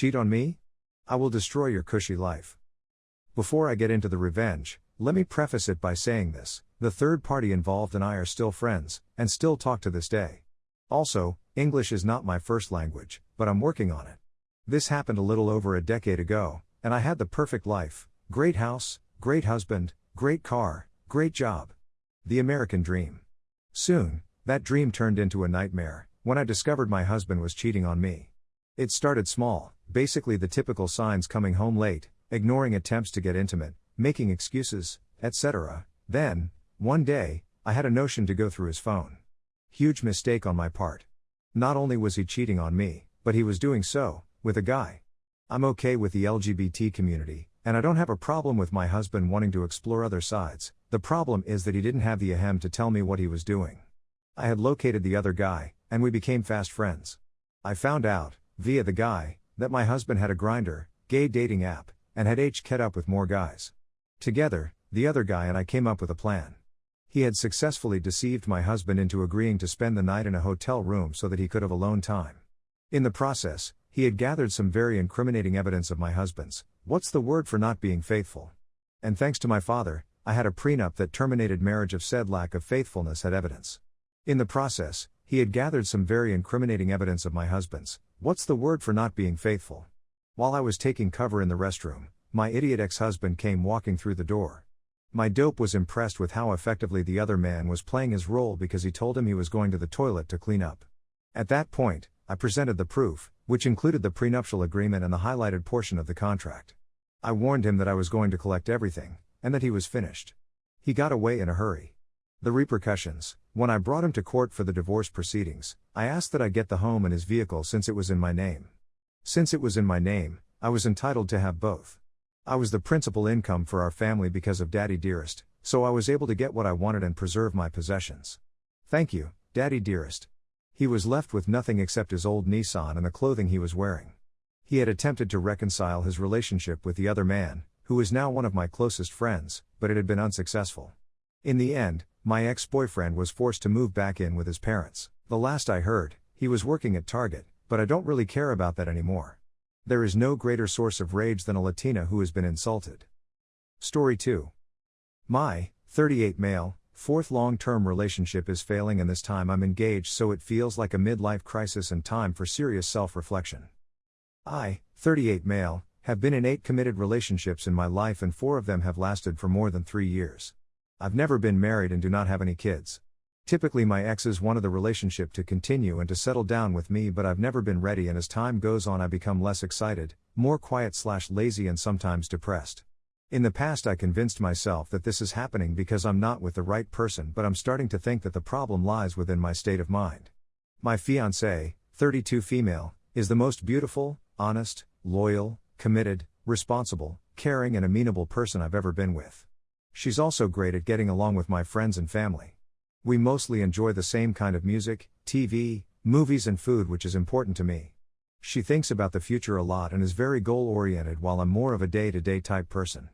Cheat on me? I will destroy your cushy life. Before I get into the revenge, let me preface it by saying this: the third party involved and I are still friends, and still talk to this day. Also, English is not my first language, but I'm working on it. This happened a little over a decade ago, and I had the perfect life: great house, great husband, great car, great job. The American dream. Soon, that dream turned into a nightmare, when I discovered my husband was cheating on me. It started small, basically the typical signs: coming home late, ignoring attempts to get intimate, making excuses, etc. Then, one day, I had a notion to go through his phone. Huge mistake on my part. Not only was he cheating on me, but he was doing so with a guy. I'm okay with the LGBT community, and I don't have a problem with my husband wanting to explore other sides. The problem is that he didn't have the ahem to tell me what he was doing. I had located the other guy, and we became fast friends. I found out, via the guy, that my husband had a Grindr, gay dating app, and had kept up with more guys. Together, the other guy and I came up with a plan. He had successfully deceived my husband into agreeing to spend the night in a hotel room so that he could have alone time. In the process, he had gathered some very incriminating evidence of my husband's, what's the word for not being faithful? And thanks to my father, I had a prenup that terminated marriage of said lack of faithfulness had evidence. In the process, he had gathered some very incriminating evidence of my husband's, what's the word for not being faithful? While I was taking cover in the restroom, my idiot ex-husband came walking through the door. My dope was impressed with how effectively the other man was playing his role because he told him he was going to the toilet to clean up. At that point, I presented the proof, which included the prenuptial agreement and the highlighted portion of the contract. I warned him that I was going to collect everything, and that he was finished. He got away in a hurry. The repercussions: when I brought him to court for the divorce proceedings, I asked that I get the home and his vehicle since it was in my name. Since it was in my name, I was entitled to have both. I was the principal income for our family because of Daddy Dearest, so I was able to get what I wanted and preserve my possessions. Thank you, Daddy Dearest. He was left with nothing except his old Nissan and the clothing he was wearing. He had attempted to reconcile his relationship with the other man, who is now one of my closest friends, but it had been unsuccessful. In the end, my ex-boyfriend was forced to move back in with his parents. The last I heard, he was working at Target, but I don't really care about that anymore. There is no greater source of rage than a Latina who has been insulted. Story 2. My 38 male, fourth long-term relationship is failing, and this time I'm engaged, so it feels like a midlife crisis and time for serious self-reflection. I, 38 male, have been in 8 committed relationships in my life, and 4 of them have lasted for more than 3 years. I've never been married and do not have any kids. Typically my exes wanted the relationship to continue and to settle down with me, but I've never been ready, and as time goes on I become less excited, more quiet/lazy, and sometimes depressed. In the past I convinced myself that this is happening because I'm not with the right person, but I'm starting to think that the problem lies within my state of mind. My fiancée, 32 female, is the most beautiful, honest, loyal, committed, responsible, caring and amenable person I've ever been with. She's also great at getting along with my friends and family. We mostly enjoy the same kind of music, TV, movies and food, which is important to me. She thinks about the future a lot and is very goal-oriented, while I'm more of a day-to-day type person.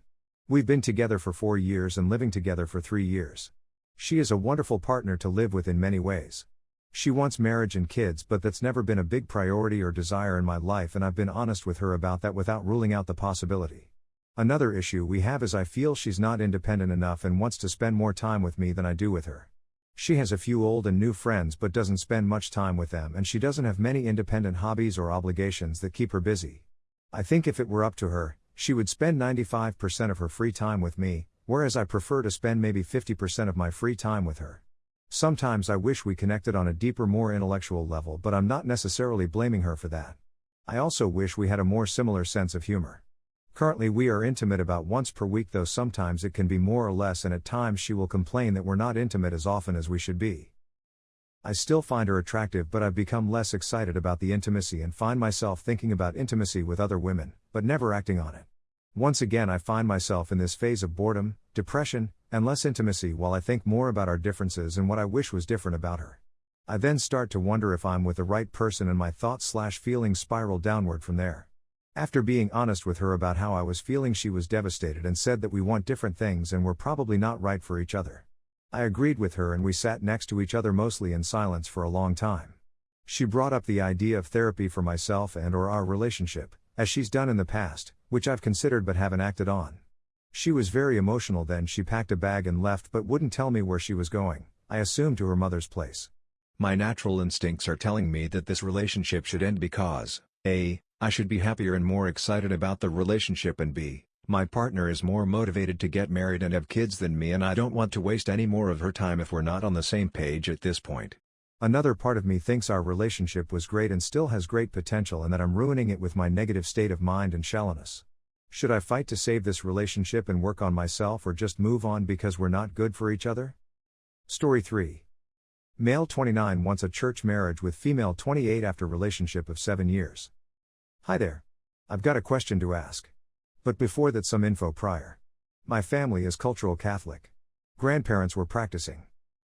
We've been together for 4 years and living together for 3 years. She is a wonderful partner to live with in many ways. She wants marriage and kids, but that's never been a big priority or desire in my life, and I've been honest with her about that without ruling out the possibility. Another issue we have is I feel she's not independent enough and wants to spend more time with me than I do with her. She has a few old and new friends but doesn't spend much time with them, and she doesn't have many independent hobbies or obligations that keep her busy. I think if it were up to her, she would spend 95% of her free time with me, whereas I prefer to spend maybe 50% of my free time with her. Sometimes I wish we connected on a deeper, more intellectual level, but I'm not necessarily blaming her for that. I also wish we had a more similar sense of humor. Currently we are intimate about once per week, though sometimes it can be more or less, and at times she will complain that we're not intimate as often as we should be. I still find her attractive, but I've become less excited about the intimacy and find myself thinking about intimacy with other women, but never acting on it. Once again I find myself in this phase of boredom, depression, and less intimacy while I think more about our differences and what I wish was different about her. I then start to wonder if I'm with the right person, and my thoughts/feelings spiral downward from there. After being honest with her about how I was feeling, she was devastated and said that we want different things and we're probably not right for each other. I agreed with her and we sat next to each other mostly in silence for a long time. She brought up the idea of therapy for myself and/or our relationship, as she's done in the past, which I've considered but haven't acted on. She was very emotional then. She packed a bag and left but wouldn't tell me where she was going, I assumed to her mother's place. My natural instincts are telling me that this relationship should end because A. I should be happier and more excited about the relationship, and B. My partner is more motivated to get married and have kids than me, and I don't want to waste any more of her time if we're not on the same page at this point. Another part of me thinks our relationship was great and still has great potential, and that I'm ruining it with my negative state of mind and shallowness. Should I fight to save this relationship and work on myself, or just move on because we're not good for each other? Story 3. Male 29 wants a church marriage with female 28 after relationship of 7 years. Hi there. I've got a question to ask. But before that, some info prior. My family is cultural Catholic. Grandparents were practicing.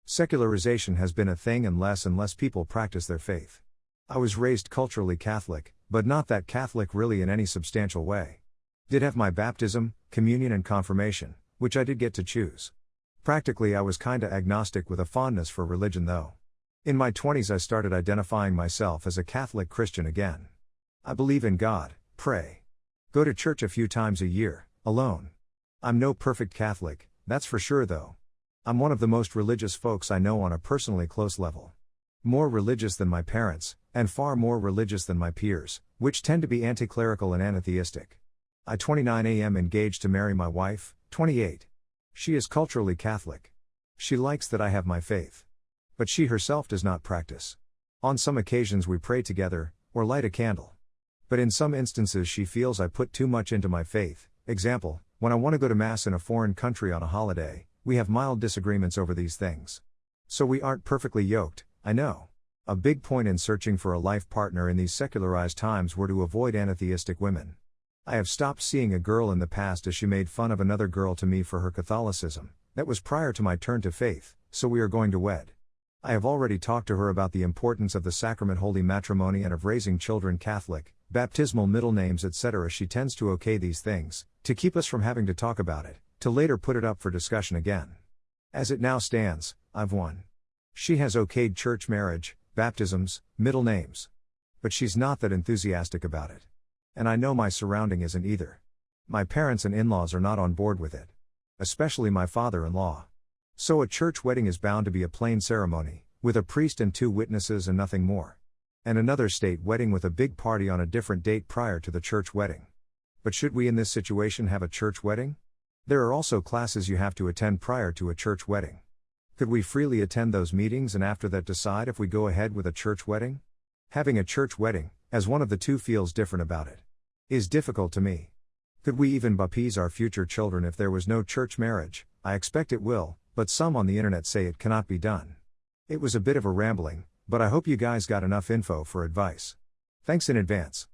Secularization has been a thing and less people practice their faith. I was raised culturally Catholic, but not that Catholic really in any substantial way. Did have my baptism, communion and confirmation, which I did get to choose. Practically I was kinda agnostic with a fondness for religion though. In my 20s I started identifying myself as a Catholic Christian again. I believe in God, pray. Go to church a few times a year, alone. I'm no perfect Catholic, that's for sure though. I'm one of the most religious folks I know on a personally close level. More religious than my parents, and far more religious than my peers, which tend to be anti-clerical and anatheistic. I 29 am engaged to marry my wife, 28. She is culturally Catholic. She likes that I have my faith. But she herself does not practice. On some occasions we pray together, or light a candle. But in some instances she feels I put too much into my faith. Example, when I want to go to Mass in a foreign country on a holiday, we have mild disagreements over these things. So we aren't perfectly yoked, I know. A big point in searching for a life partner in these secularized times were to avoid anatheistic women. I have stopped seeing a girl in the past as she made fun of another girl to me for her Catholicism. That was prior to my turn to faith, so we are going to wed. I have already talked to her about the importance of the sacrament, holy matrimony, and of raising children Catholic, baptismal middle names, etc. She tends to okay these things, to keep us from having to talk about it, to later put it up for discussion again. As it now stands, I've won. She has okayed church marriage, baptisms, middle names. But she's not that enthusiastic about it. And I know my surrounding isn't either. My parents and in-laws are not on board with it. Especially my father-in-law. So a church wedding is bound to be a plain ceremony, with a priest and 2 witnesses and nothing more. And another state wedding with a big party on a different date prior to the church wedding. But should we in this situation have a church wedding? There are also classes you have to attend prior to a church wedding. Could we freely attend those meetings and after that decide if we go ahead with a church wedding? Having a church wedding, as one of the two feels different about it, is difficult to me. Could we even baptize our future children if there was no church marriage? I expect it will, but some on the internet say it cannot be done. It was a bit of a rambling, but I hope you guys got enough info for advice. Thanks in advance.